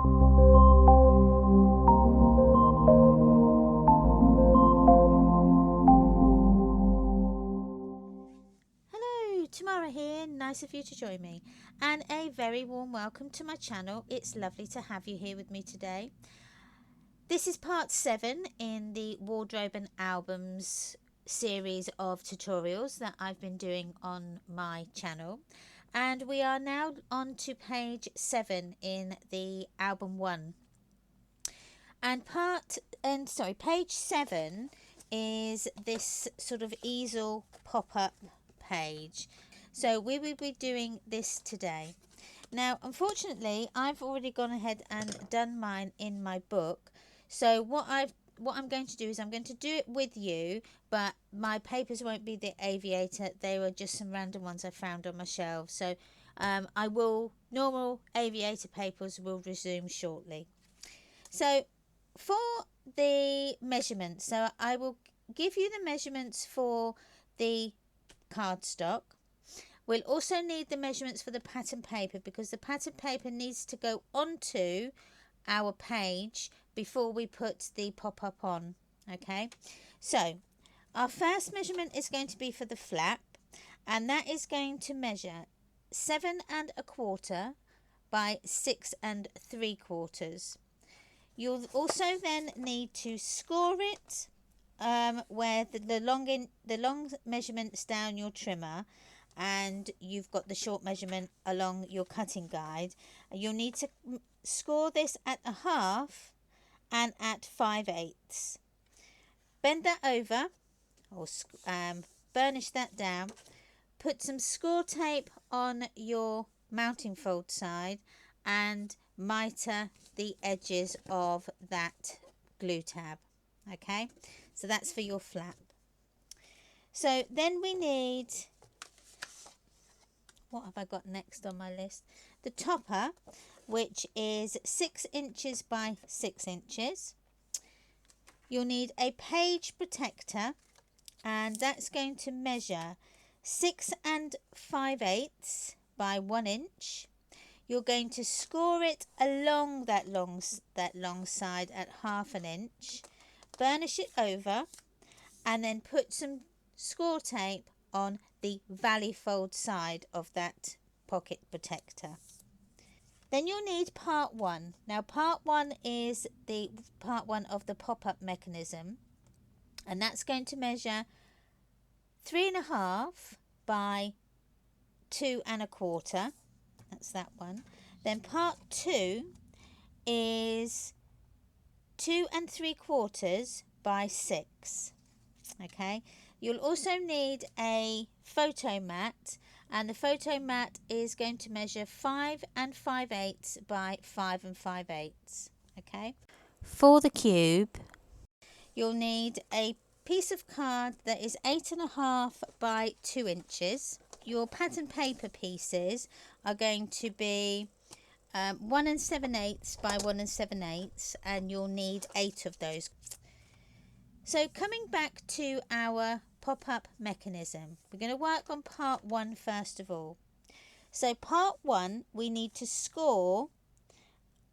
Hello, Tamara here. Nice of you to join me, and a very warm welcome to my channel. It's lovely to have you here with me today. This is part 7 in the wardrobe and albums series of tutorials that I've been doing on my channel, and we are now on to page 7 in the album 1. And page 7 is this sort of easel pop-up page. So we will be doing this today. Now, unfortunately, I've already gone ahead and done mine in my book. So what I'm going to do is I'm going to do it with you, but my papers won't be the aviator. They were just some random ones I found on my shelf. So normal aviator papers will resume shortly. So for the measurements, so I will give you the measurements for the cardstock. We'll also need the measurements for the pattern paper, because the pattern paper needs to go onto our page before we put the pop-up on. Okay, so our first measurement is going to be for the flap, and that is going to measure 7¼ by 6¾ You'll also then need to score it where the long measurements down your trimmer, and you've got the short measurement along your cutting guide. You'll need to score this at a half and at 5/8. Bend that over, or burnish that down. Put some score tape on your mounting fold side and mitre the edges of that glue tab. Okay, so that's for your flap. So then we need, what have I got next on my list? The topper, which is 6 inches by 6 inches. You'll need a page protector, and that's going to measure 6 5/8 by 1 inch. You're going to score it along that long side at 1/2 inch, burnish it over, and then put some score tape on the valley fold side of that pocket protector. Then you'll need part 1. Now part 1 is the part 1 of the pop-up mechanism, and that's going to measure 3½ by 2¼ That's that one. Then part 2 is 2¾ by 6. Okay, you'll also need a photo mat, and the photo mat is going to measure 5 5/8 by 5 5/8. Okay, for the cube you'll need a piece of card that is 8½ by 2 inches. Your pattern paper pieces are going to be 1 7/8 by 1 7/8, and you'll need 8 of those. So coming back to our pop-up mechanism, we're going to work on part 1 first of all. So part 1, we need to score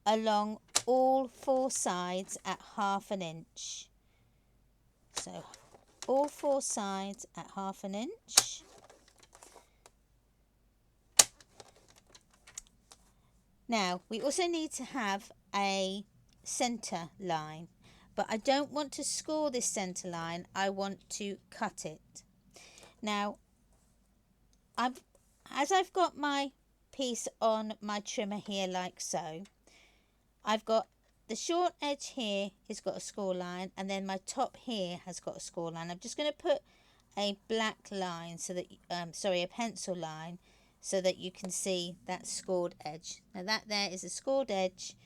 along all 4 sides at 1/2 inch. So all 4 sides at 1/2 inch. Now we also need to have a center line, but I don't want to score this center line, I want to cut it. Now as I've got my piece on my trimmer here like so, I've got the short edge here has got a score line, and then my top here has got a score line. I'm just going to put a black line so that a pencil line, so that you can see that scored edge. Now that there is a scored edge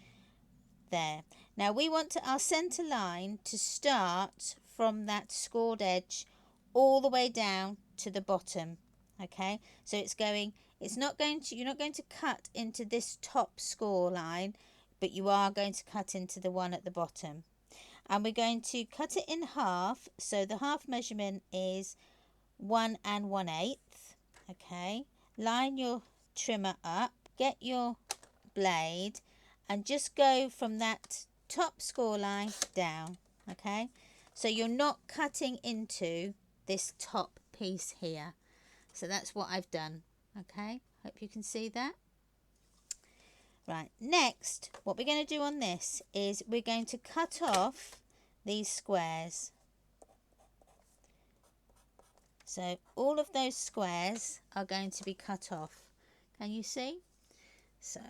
there. Now we want our center line to start from that scored edge all the way down to the bottom. Okay, so you're not going to cut into this top score line, but you are going to cut into the one at the bottom, and we're going to cut it in half. So the half measurement is 1 1/8. Okay, line your trimmer up, get your blade, and just go from that top score line down. Okay, so you're not cutting into this top piece here. So that's what I've done. Okay, hope you can see that. Right, next what we're going to do on this is we're going to cut off these squares. So all of those squares are going to be cut off. Can you see? So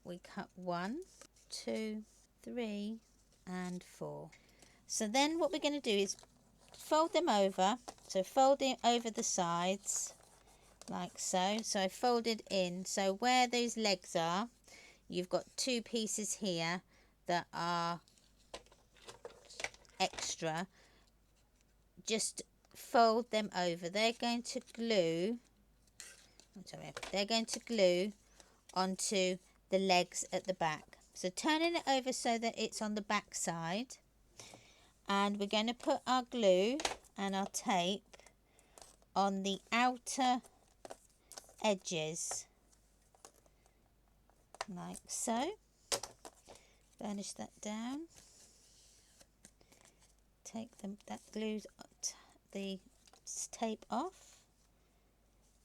we cut 1, 2, 3 and 4. So then what we're going to do is fold them over. So fold it over the sides like so. So I folded in. So where those legs are, you've got 2 pieces here that are extra. Just fold them over. They're going to glue onto the legs at the back. So turning it over so that it's on the back side, and we're going to put our glue and our tape on the outer edges like so. Burnish that down. Take that glue, the tape off.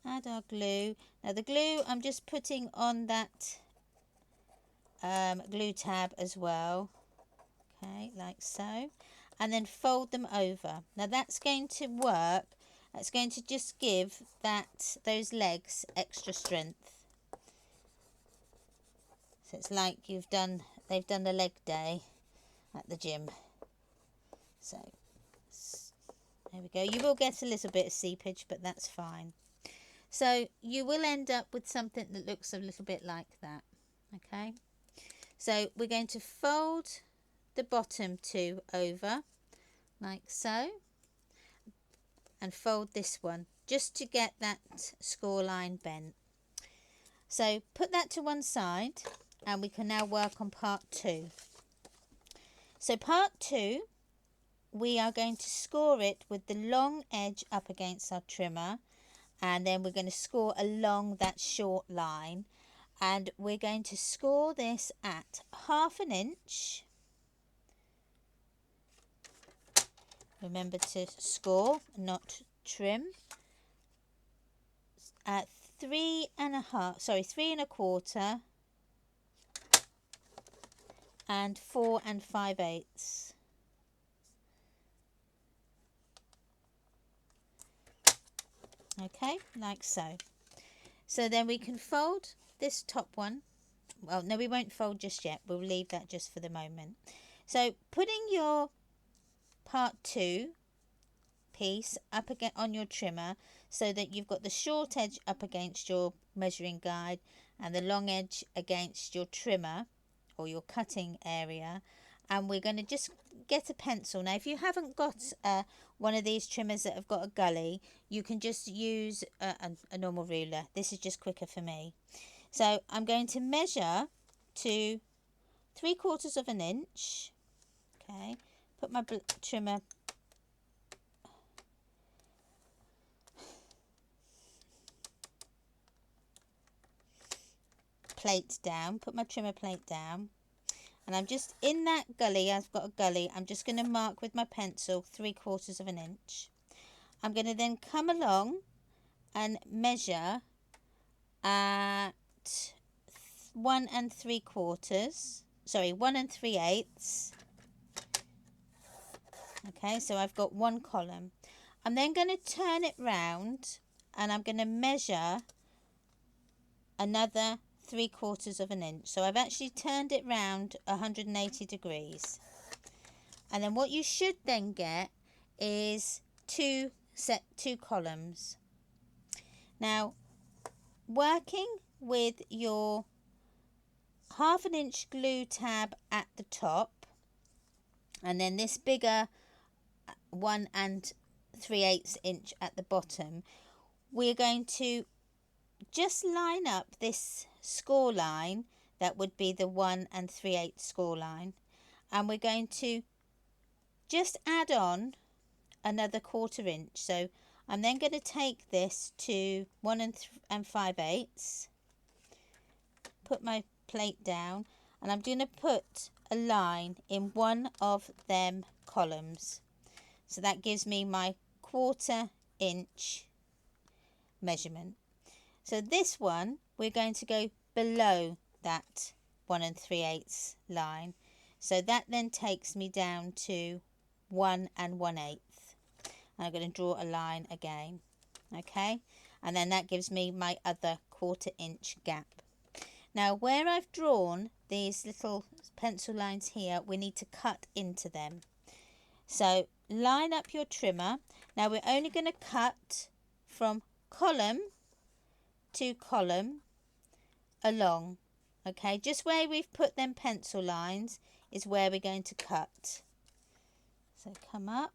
Add our glue. Now the glue I'm just putting on that glue tab as well. Okay, like so. And then fold them over. Now that's going to work. That's going to just give those legs extra strength. So it's like they've done a leg day at the gym. So there we go. You will get a little bit of seepage, but that's fine. So you will end up with something that looks a little bit like that. Okay. So we're going to fold the bottom 2 over like so, and fold this one just to get that score line bent. So put that to one side, and we can now work on part 2. So part 2, we are going to score it with the long edge up against our trimmer, and then we're going to score along that short line, and we're going to score this at 1/2 inch. Remember to score, not trim. At 3 1/4 and 4 5/8. Okay, like so. So then we can fold this top one. Well, no, we won't fold just yet. We'll leave that just for the moment. So putting your part 2 piece up again on your trimmer, so that you've got the short edge up against your measuring guide and the long edge against your trimmer or your cutting area, and we're going to just get a pencil. Now if you haven't got one of these trimmers that have got a gully, you can just use a normal ruler. This is just quicker for me. So I'm going to measure to 3/4 inch. Okay, put my trimmer plate down, put my trimmer plate down, and I'm just in that gully. I've got a gully. I'm just going to mark with my pencil 3/4 inch. I'm going to then come along and measure at 1 3/4. Sorry, 1 3/8. Okay, so I've got one column. I'm then going to turn it round, and I'm going to measure another 3/4 inch. So I've actually turned it round 180 degrees. And then what you should then get is two columns. Now, working with your 1/2 inch glue tab at the top, and then this bigger 1 3/8 inch at the bottom, we're going to just line up this score line that would be the 1 3/8 score line, and we're going to just add on another 1/4 inch. So I'm then going to take this to 1 5/8, put my plate down. and I'm going to put a line in one of them columns. So that gives me my 1/4 inch measurement. So this one, we're going to go below that 1 3/8 line. So that then takes me down to 1 1/8. And I'm going to draw a line again. Okay, and then that gives me my other 1/4 inch gap. Now where I've drawn these little pencil lines here, we need to cut into them. So line up your trimmer. Now we're only going to cut from column to column along. Okay, just where we've put them pencil lines is where we're going to cut. So come up,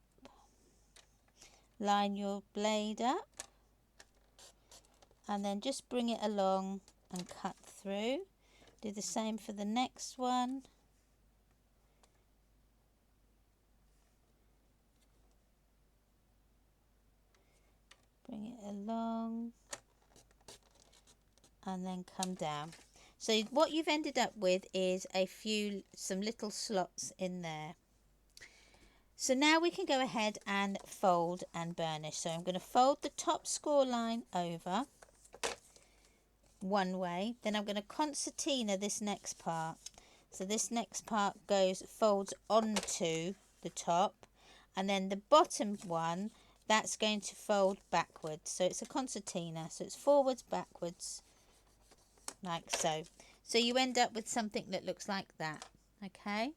line your blade up, and then just bring it along and cut through. Do the same for the next one. Bring it along and then come down. So what you've ended up with is some little slots in there. So now we can go ahead and fold and burnish. So I'm going to fold the top score line over one way, then I'm going to concertina this next part. So this next part folds onto the top, and then the bottom one, that's going to fold backwards. So it's a concertina, so it's forwards, backwards, like so. So you end up with something that looks like that. Okay,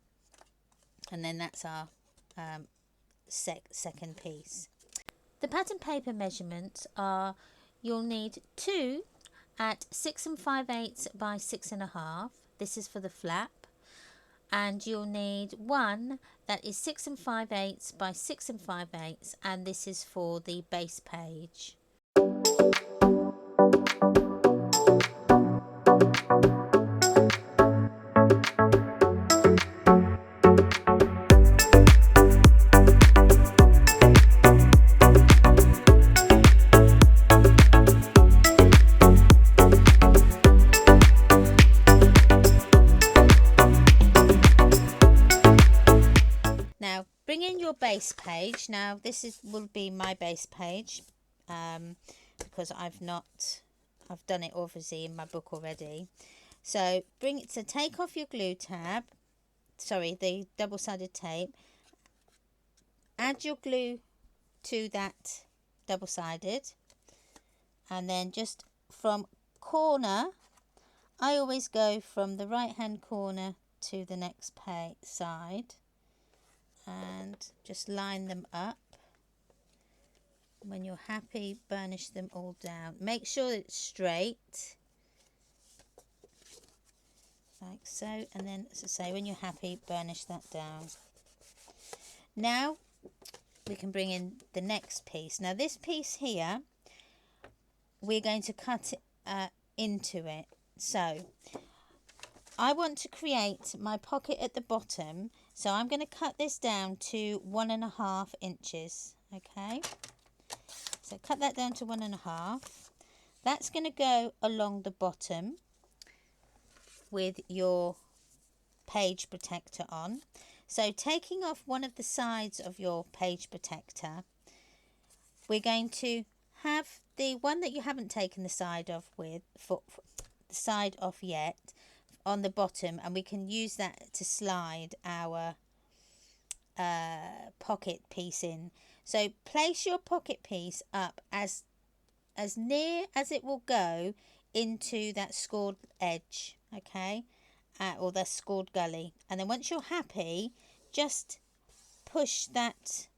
and then that's our second piece. The pattern paper measurements are, you'll need 2 at 6 5/8 by 6 1/2. This is for the flap. And you'll need 1 that is 6 5/8 by 6 5/8, and this is for the base page. Now bring in your base page. Now this will be my base page because I've done it obviously in my book already. So take off your glue tab, sorry, the double-sided tape, add your glue to that double-sided, and then just from corner, I always go from the right hand corner to the next side and just line them up. When you're happy, burnish them all down. Make sure it's straight, like so, and then, as I say, when you're happy, burnish that down. Now we can bring in the next piece. Now this piece here, we're going to cut into it. So I want to create my pocket at the bottom, so I'm going to cut this down to 1 1/2 inches. Okay, so cut that down to 1 1/2. That's going to go along the bottom with your page protector on. So taking off one of the sides of your page protector, we're going to have the one that you haven't taken the side off yet on the bottom, and we can use that to slide our pocket piece in. So place your pocket piece up as near as it will go into that scored edge, okay, or the scored gully, and then once you're happy, just push that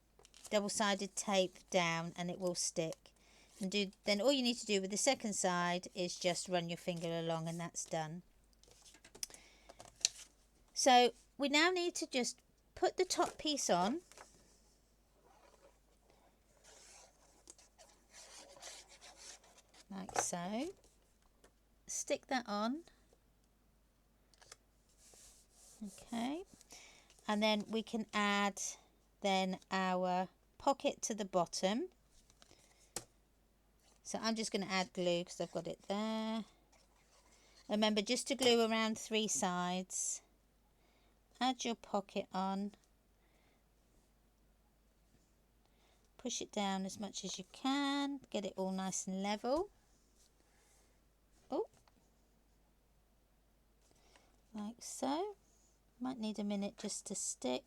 double-sided tape down and it will stick. And then all you need to do with the second side is just run your finger along, and that's done. So we now need to just put the top piece on, like so. Stick that on. Okay, and then we can add then our pocket to the bottom. So I'm just going to add glue because I've got it there. Remember just to glue around 3 sides. add your pocket on. Push it down as much as you can, get it all nice and level. Oh, like so. Might need a minute just to stick.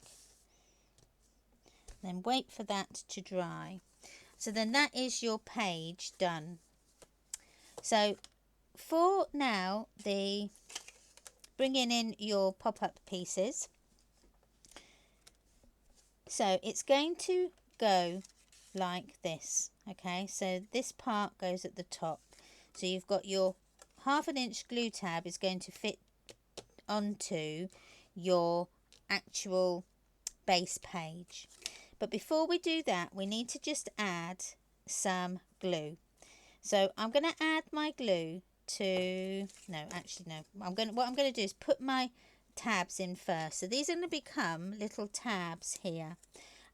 Then wait for that to dry. So then that is your page done. So for now, the bringing in your pop-up pieces. So it's going to go like this. Okay, so this part goes at the top. So you've got your 1/2 inch glue tab is going to fit onto your actual base page. But before we do that, we need to just add some glue. So I'm going to add my glue to, no, actually no. What I'm going to do is put my tabs in first. So these are going to become little tabs here,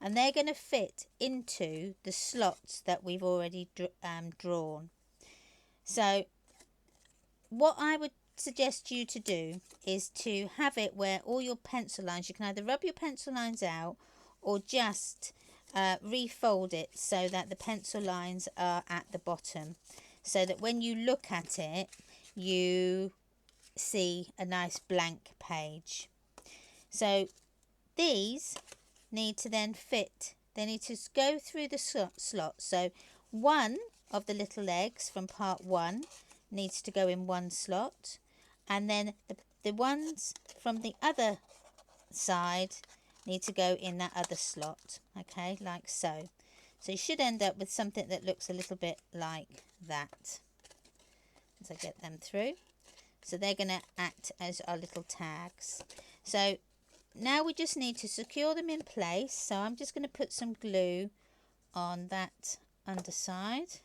and they're going to fit into the slots that we've already drawn. So what I would suggest you to do is to have it where all your pencil lines, you can either rub your pencil lines out or just refold it so that the pencil lines are at the bottom, so that when you look at it you see a nice blank page. So these need to then fit, they need to go through the slot. So one of the little legs from part 1 needs to go in one slot, and then the ones from the other side need to go in that other slot. Okay, like so. So you should end up with something that looks a little bit like that as I get them through. So they're going to act as our little tags. So now we just need to secure them in place. So I'm just going to put some glue on that underside,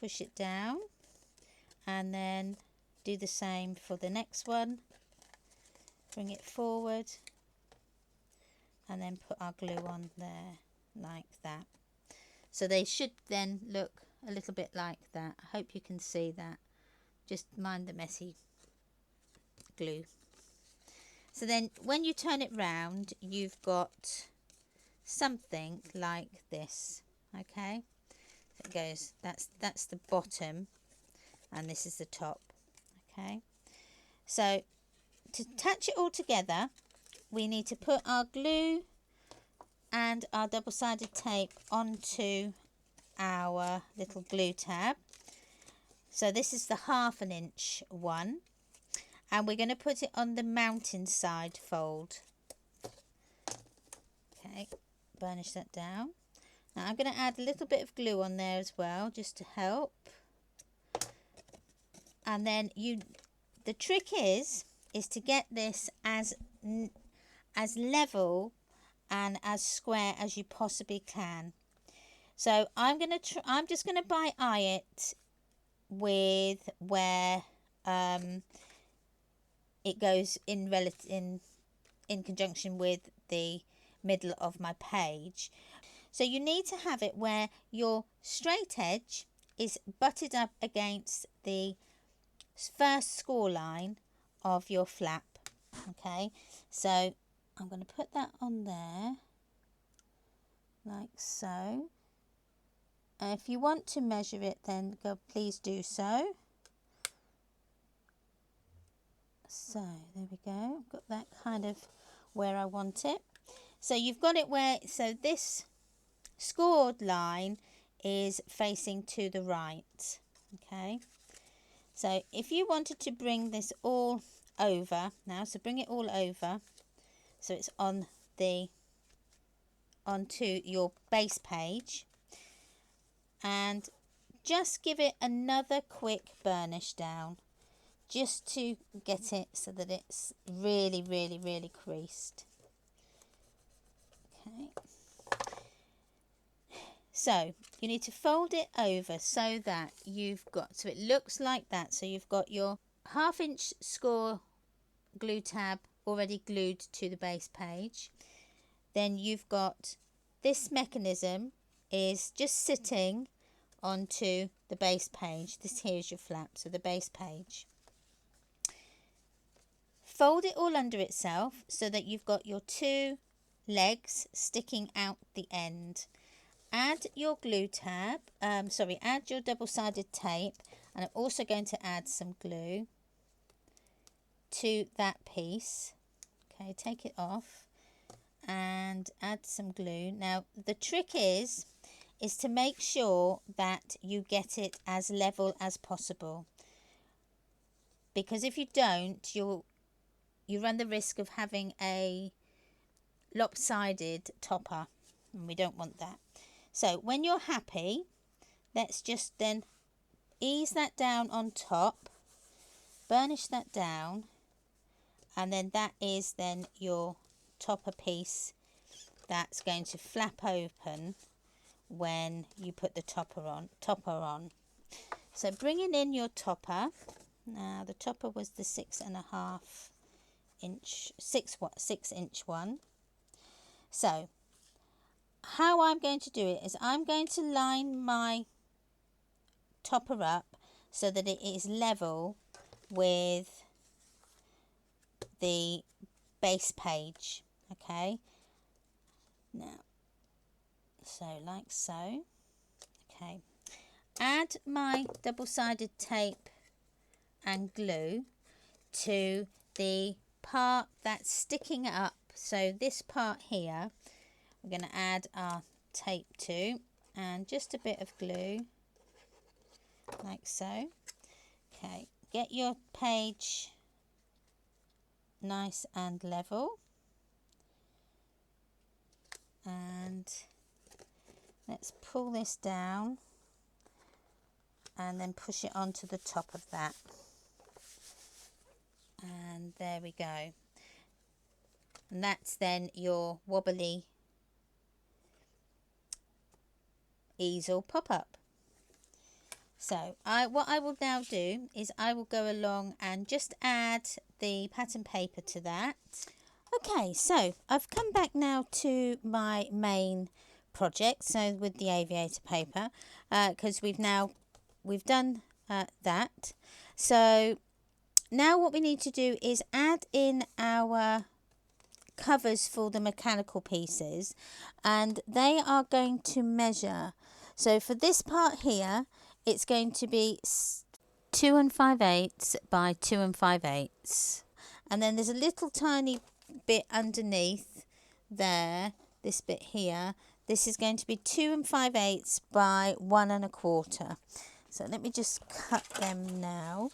push it down, and then do the same for the next one. Bring it forward and then put our glue on there like that. So they should then look a little bit like that. I hope you can see that. Just mind the messy glue. So then when you turn it round, you've got something like this. Okay, so it goes, that's the bottom and this is the top. Okay, so to attach it all together, we need to put our glue and our double-sided tape onto our little glue tab. So this is the 1/2 inch one, and we're going to put it on the mountain side fold. Okay, burnish that down. Now I'm going to add a little bit of glue on there as well, just to help. And then the trick is to get this as level and as square as you possibly can. So I'm just going to eye it with where it goes in conjunction with the middle of my page. So you need to have it where your straight edge is butted up against the first score line of your flap. Okay, so I'm going to put that on there like so. If you want to measure it, then please do so. So there we go, I've got that kind of where I want it. So you've got it where, so this scored line is facing to the right. Okay, so if you wanted to bring this all over now, so bring it all over so it's onto your base page, and just give it another quick burnish down just to get it so that it's really creased. Okay, so you need to fold it over so that you've got, so it looks like that. So you've got your 1/2 inch score glue tab already glued to the base page. Then you've got this mechanism is just sitting onto the base page. This here is your flap, so the base page. fold it all under itself so that you've got your two legs sticking out the end. Add your glue tab, add your double-sided tape, and I'm also going to add some glue to that piece. Okay, take it off and add some glue. Now the trick is to make sure that you get it as level as possible, because if you don't, you run the risk of having a lopsided topper, and we don't want that. So when you're happy, let's just then ease that down on top, burnish that down, and then that is then your topper piece that's going to flap open when you put the topper on. So bringing in your topper. Now the topper was the 6.5 inch, 6 inch one. So how I'm going to do it is I'm going to line my topper up so that it is level with the base page. Okay, now so like so. Okay, add my double-sided tape and glue to the part that's sticking up. So this part here we're going to add our tape to, and just a bit of glue like so. Okay, get your page nice and level, and let's pull this down and then push it onto the top of that, and there we go. And that's then your wobbly easel pop-up. So what I will now do is I will go along and just add the pattern paper to that. Okay, so I've come back now to my main project, so with the aviator paper, because we've done that. So now what we need to do is add in our covers for the mechanical pieces, and they are going to measure. So for this part here, it's going to be 2 5/8 by 2 5/8, and then there's a little tiny bit underneath there, this bit here, this is going to be 2 5/8 by 1 1/4. So let me just cut them now.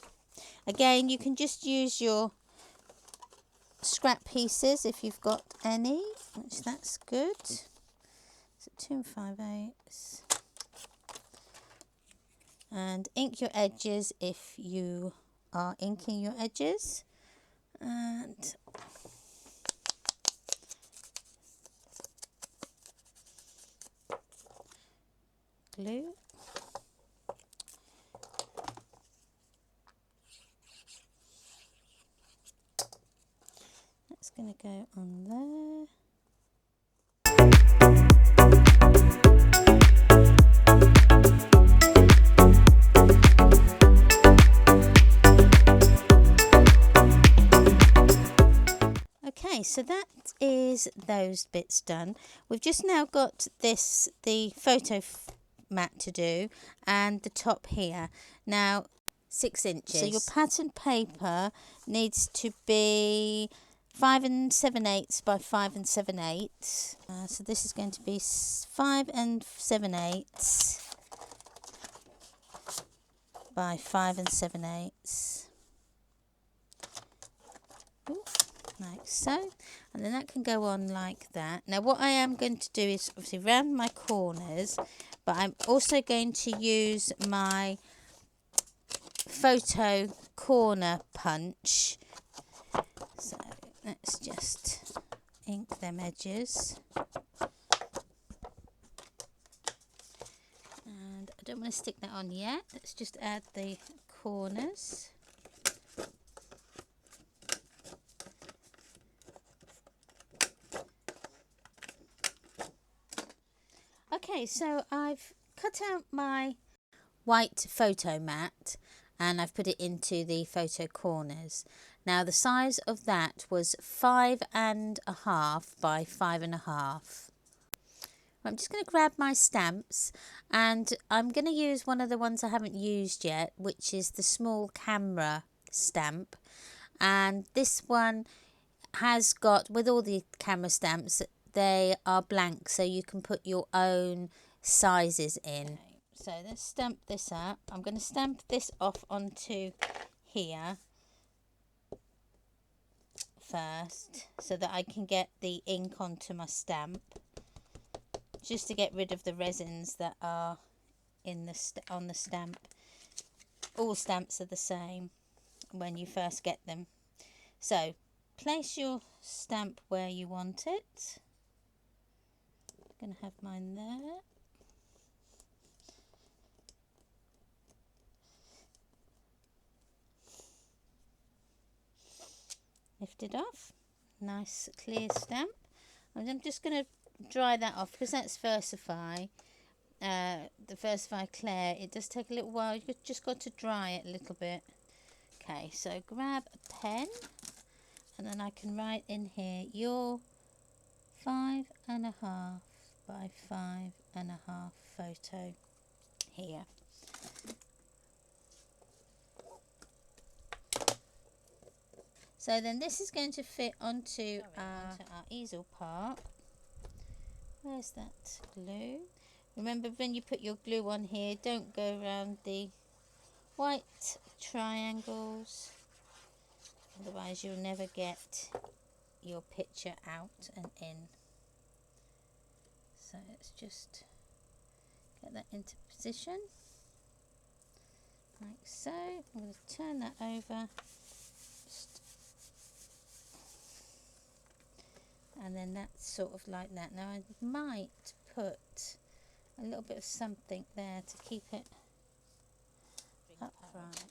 Again, you can just use your scrap pieces if you've got any, which that's good. So 2 5/8, and ink your edges if you are inking your edges, and glue. That's going to go on there. Okay, so that is those bits done. We've just now got the photo mat to do, and the top here. Now 6 inches. So your pattern paper needs to be 5 7/8 by 5 7/8. So this is going to be 5 7/8 by 5 7/8. Like so, and then that can go on like that. Now what I am going to do is obviously round my corners, but I'm also going to use my photo corner punch. So let's just ink them edges, and I don't want to stick that on yet. Let's just add the corners. Okay, so I've cut out my white photo mat and I've put it into the photo corners. Now the size of that was 5.5 by 5.5. I'm just going to grab my stamps, and I'm going to use one of the ones I haven't used yet, which is the small camera stamp. And this one has got, with all the camera stamps, they are blank, so you can put your own sizes in. Okay, so let's stamp this up. I'm going to stamp this off onto here first so that I can get the ink onto my stamp, just to get rid of the resins that are in the on the stamp. All stamps are the same when you first get them. So place your stamp where you want it. I'm going to have mine there. Lift it off. Nice clear stamp. And I'm just going to dry that off because that's Versify. The Versify Claire. It does take a little while. You've just got to dry it a little bit. Okay, so grab a pen, and then I can write in here your 5.5 by 5.5 photo here. So then this is going to fit onto our easel part. Where's that glue? Remember, when you put your glue on here, don't go around the white triangles, otherwise you'll never get your picture out and in. So let's just get that into position like so. I'm going to turn that over, and then that's sort of like that. Now I might put a little bit of something there to keep it upright,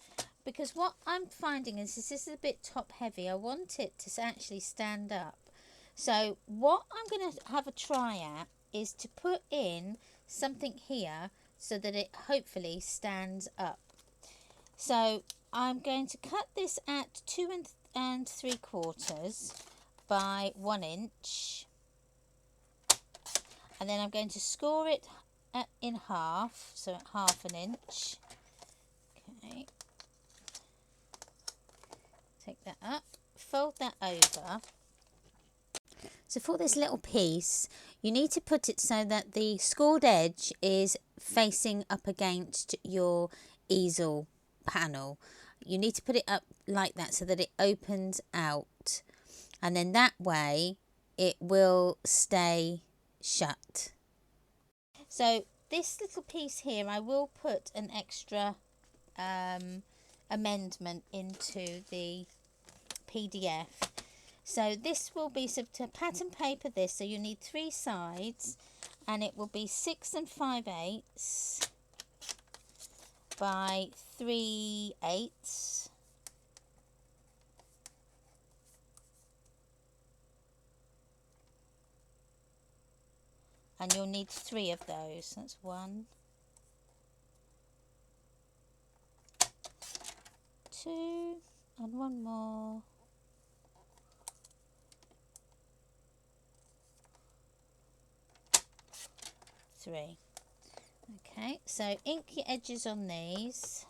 because what I'm finding is this is a bit top heavy. I want it to actually stand up. So what I'm going to have a try at is to put in something here so that it hopefully stands up. So I'm going to cut this at 2 3/4 by 1 inch, and then I'm going to score it in half, so at 1/2 inch. Okay, take that up, fold that over. So for this little piece, you need to put it so that the scored edge is facing up against your easel panel. You need to put it up like that so that it opens out, and then that way it will stay shut. So this little piece here, I will put an extra amendment into the PDF. So this will be to pattern paper this, so you need 3 sides, and it will be 6 5/8 by 3/8. And you'll need 3 of those. That's 1, 2, and 1 more. 3. Okay, so ink your edges on these.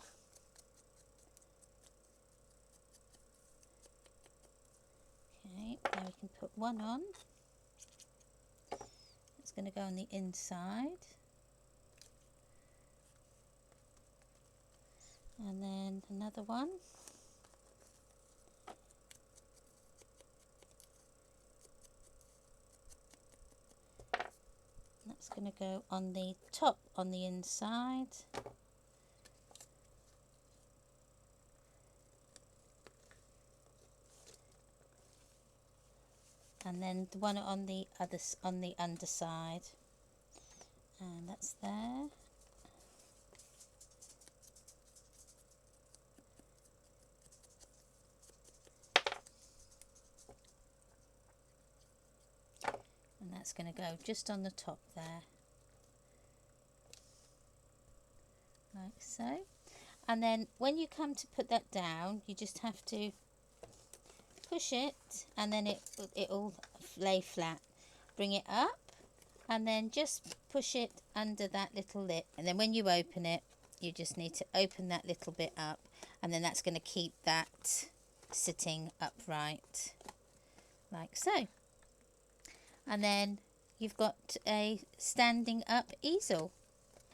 Okay, now we can put 1 on. It's going to go on the inside. And then another one. That's going to go on the top on the inside. And then the one on the underside. And that's there. And that's going to go just on the top there, like so. And then when you come to put that down, you just have to push it, and then it'll lay flat. Bring it up, and then just push it under that little lip, and then when you open it, you just need to open that little bit up, and then that's going to keep that sitting upright like so. And then you've got a standing up easel.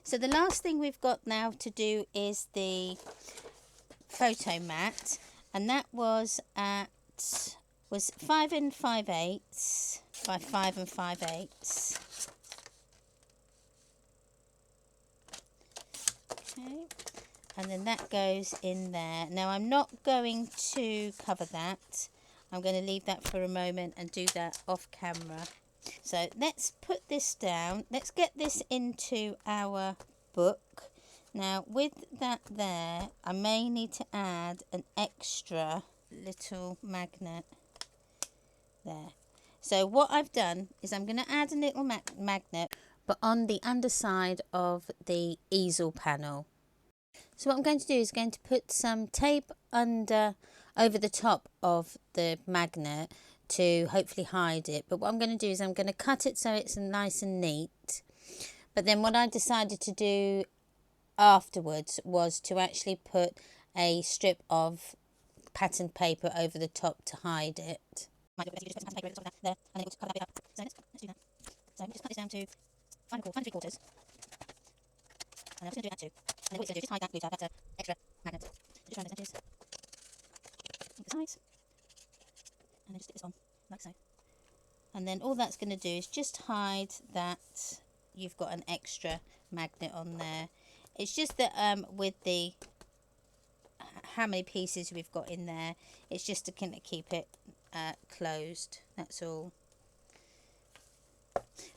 So the last thing we've got now to do is the photo mat, and that was 5 5/5 by 5 5/5. Okay, and then that goes in there. Now I'm not going to cover that. I'm going to leave that for a moment and do that off camera. So let's put this down. Let's get this into our book. Now with that there, I may need to add an extra little magnet there. So what I've done is I'm going to add a little magnet, but on the underside of the easel panel. So what I'm going to do is going to put some tape over the top of the magnet to hopefully hide it. But what I'm going to do is I'm going to cut it so it's nice and neat. But then what I decided to do afterwards was to actually put a strip of patterned paper over the top to hide it. Might be better to just put some paper over the top of that there, and then we'll cut that bit up. So let's do that. So we just cut this down to 5 3/4. And I'm just going to do that too. And then what it's going to do is just hide that glue tab, that's an extra magnet. Just round those edges. Make the sides. And then just stick this on, like so. And then all that's going to do is just hide that you've got an extra magnet on there. It's just that with the how many pieces we've got in there, it's just to kind of keep it closed, that's all.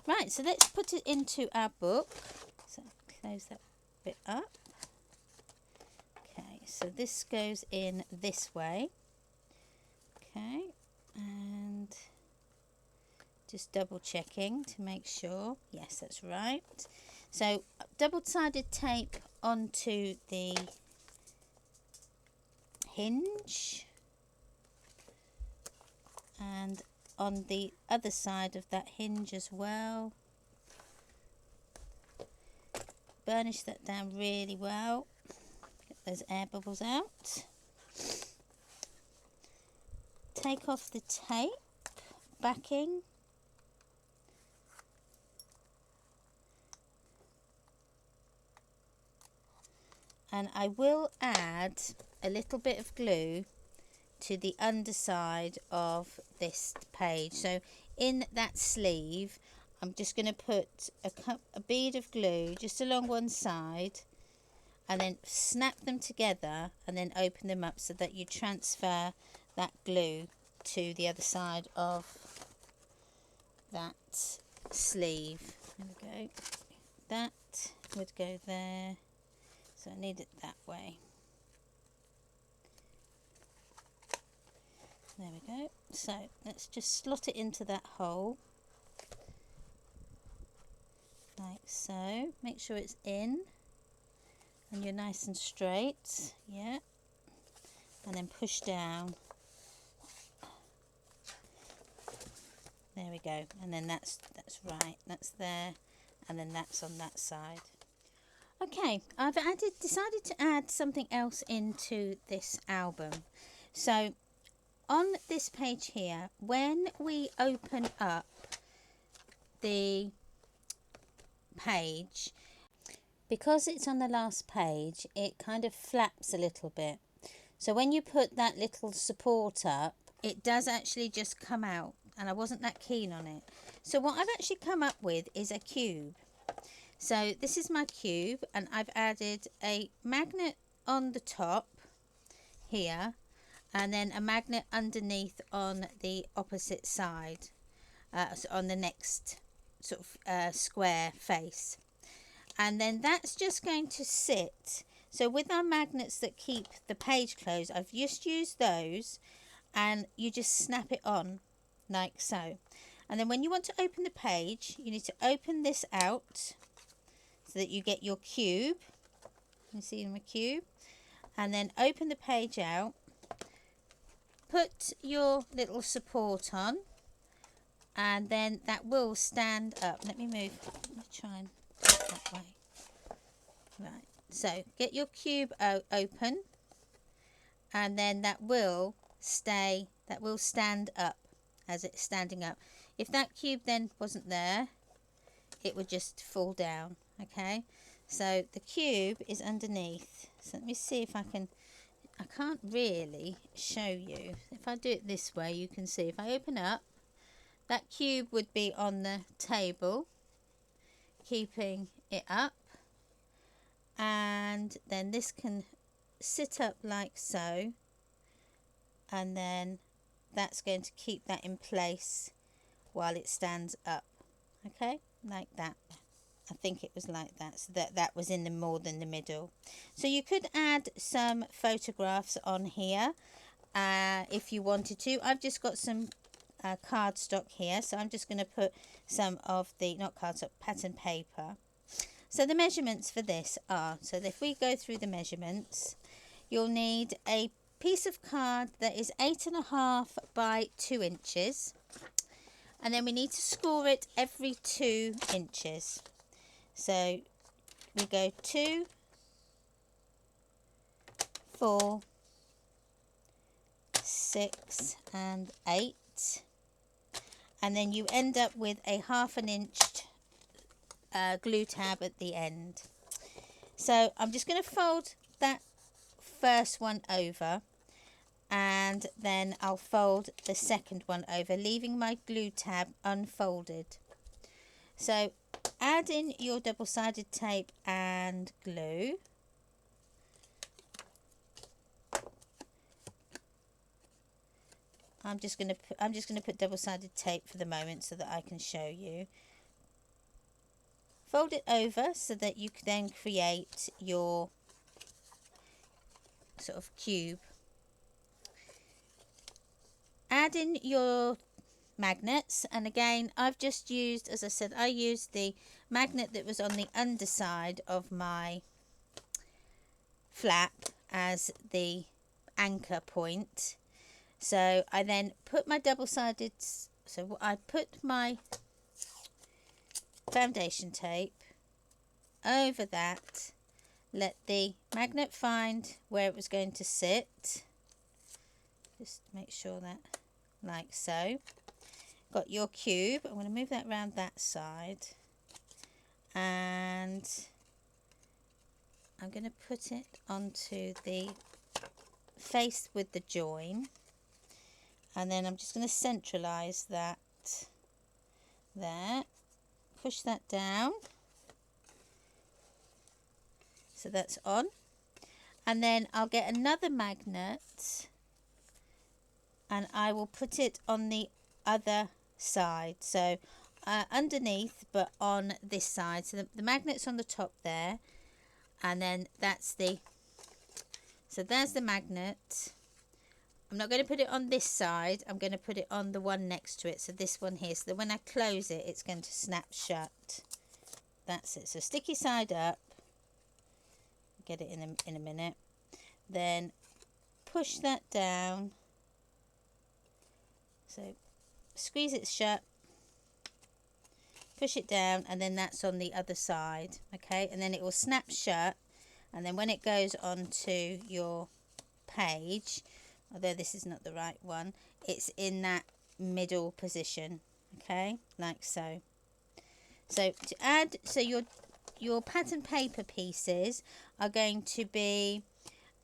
Right, so let's put it into our book. So close that bit up. Okay, so this goes in this way. Okay, and just double checking to make sure. Yes, that's right. So double-sided tape onto the hinge, and on the other side of that hinge as well. Burnish that down really well. Get those air bubbles out. Take off the tape backing. And I will add a little bit of glue to the underside of this page. So in that sleeve, I'm just going to put a bead of glue just along one side, and then snap them together and then open them up so that you transfer that glue to the other side of that sleeve. There we go. That would go there. So I need it that way. There we go. So let's just slot it into that hole. Like so. Make sure it's in. And you're nice and straight. Yeah. And then push down. There we go. And then that's right. That's there. And then that's on that side. Okay, I've decided to add something else into this album. So on this page here, when we open up the page, because it's on the last page, it kind of flaps a little bit. So when you put that little support up, it does actually just come out, and I wasn't that keen on it. So what I've actually come up with is a cube. So this is my cube, and I've added a magnet on the top here, and then a magnet underneath on the opposite side, so on the next sort of square face. And then that's just going to sit. So with our magnets that keep the page closed, I've just used those, and you just snap it on like so. And then when you want to open the page, you need to open this out so that you get your cube. You see my cube, and then open the page out, put your little support on, and then that will stand up. Let me move. Let me try and go that way. Right. So get your cube open, and then that will stand up as it's standing up. If that cube then wasn't there, it would just fall down. Okay, so the cube is underneath. So let me see if I can't really show you. If I do it this way, you can see. If I open up, that cube would be on the table, keeping it up, and then this can sit up like so, and then that's going to keep that in place while it stands up. Okay, like that. I think it was like that, so that was in the more than the middle. So you could add some photographs on here if you wanted to. I've just got some cardstock here, so I'm just going to put some of the, not cardstock, pattern paper. So the measurements for this are, so if we go through the measurements, you'll need a piece of card that is 8.5 by 2 inches, and then we need to score it every 2 inches. So we go 2, 4, 6 and 8, and then you end up with a 1/2 inch glue tab at the end. So I'm just going to fold that first one over, and then I'll fold the second one over, leaving my glue tab unfolded. So add in your double-sided tape and glue. I'm just going to put double-sided tape for the moment so that I can show you. Fold it over so that you can then create your sort of cube. Add in your magnets, and again I've just used, as I said, I used the magnet that was on the underside of my flap as the anchor point. So I then put my double-sided, so I put my foundation tape over that, let the magnet find where it was going to sit, just make sure that, like so. Got your cube. I'm going to move that around that side, and I'm going to put it onto the face with the join, and then I'm just going to centralize that there, push that down so that's on, and then I'll get another magnet and I will put it on the other side, so underneath but on this side. So the magnet's on the top there, and then that's the, so there's the magnet. I'm not going to put it on this side, I'm going to put it on the one next to it, so this one here, so that when I close it, it's going to snap shut. That's it. So sticky side up, get it in a minute, then push that down, so squeeze it shut, push it down, and then that's on the other side. Okay, and then it will snap shut, and then when it goes onto your page, although this is not the right one, it's in that middle position. Okay, like so. So to add, so your pattern paper pieces are going to be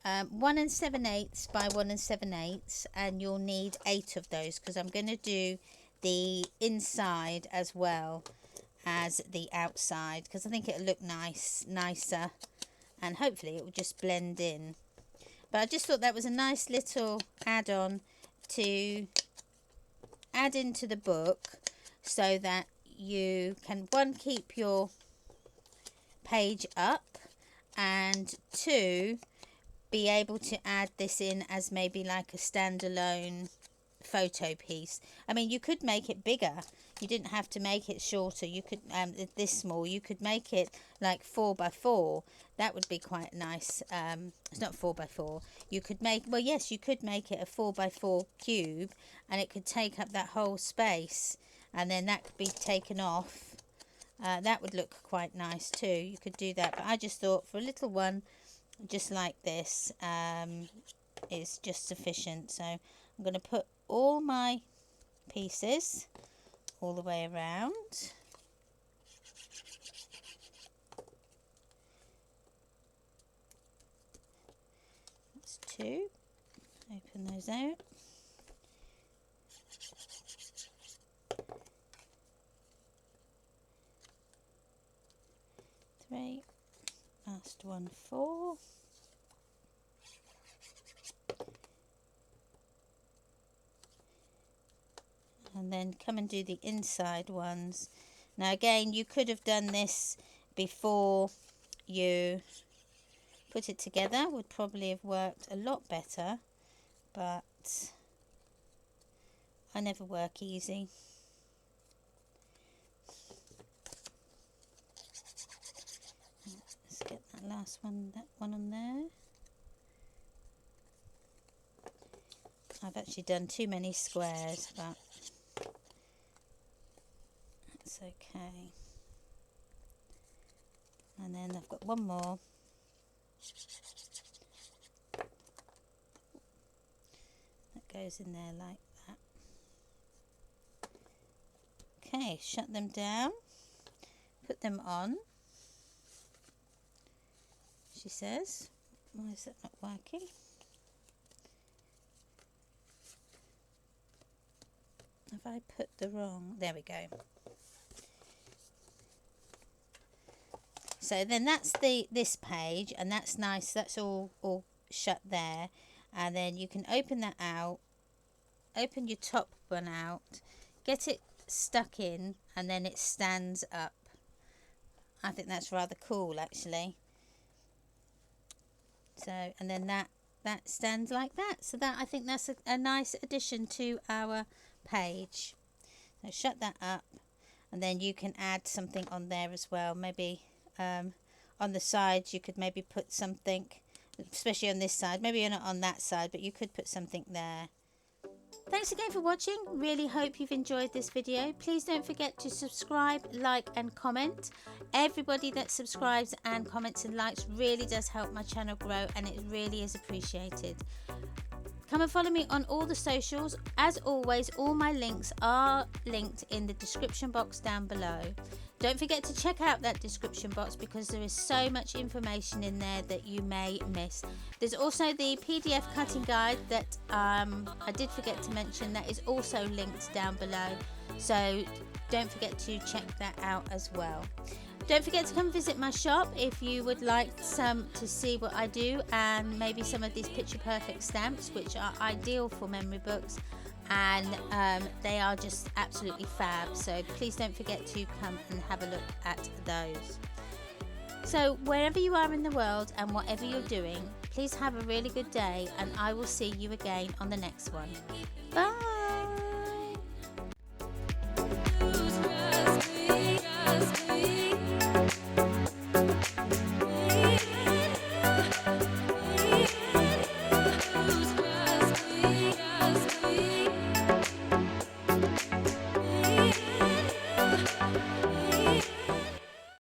1 7/8 by 1 7/8, and you'll need 8 of those because I'm going to do the inside as well as the outside, because I think it'll look nicer, and hopefully it will just blend in. But I just thought that was a nice little add-on to add into the book, so that you can, one, keep your page up, and 2, be able to add this in as maybe like a standalone photo piece. I mean, you could make it bigger. You didn't have to make it shorter. You could this small. You could make it like 4x4. That would be quite nice. It's not 4x4. You could make, well, yes, you could make it a 4x4 cube, and it could take up that whole space, and then that could be taken off. That would look quite nice too. You could do that, but I just thought for a little one just like this is just sufficient. So I'm going to put all my pieces all the way around. That's 2. Open those out. 3. Last one, 4. And then come and do the inside ones. Now again, you could have done this before you put it together, would probably have worked a lot better, but I never work easy. Let's get that last one, that one on there. I've actually done too many squares, but that's okay. And then I've got one more. That goes in there like that. Okay, shut them down. Put them on. She says. Why is that not working? Have I put the wrong? There we go. So then that's this page, and that's nice. That's all shut there, and then you can open that out. Open your top one out. Get it stuck in, and then it stands up. I think that's rather cool, actually. So, and then that stands like that. So that, I think that's a nice addition to our page. So shut that up, and then you can add something on there as well. Maybe on the sides you could maybe put something, especially on this side. Maybe not on that side, but you could put something there. Thanks again for watching. Really hope you've enjoyed this video. Please don't forget to subscribe, like and comment. Everybody that subscribes and comments and likes really does help my channel grow, and it really is appreciated. Come and follow me on all the socials. As always, all my links are linked in the description box down below. Don't forget to check out that description box, because there is so much information in there that you may miss. There's also the PDF cutting guide that I did forget to mention, that is also linked down below. So don't forget to check that out as well. Don't forget to come visit my shop if you would like to see what I do, and maybe some of these picture perfect stamps, which are ideal for memory books, and they are just absolutely fab. So please don't forget to come and have a look at those. So wherever you are in the world and whatever you're doing, please have a really good day, and I will see you again on the next one. Bye.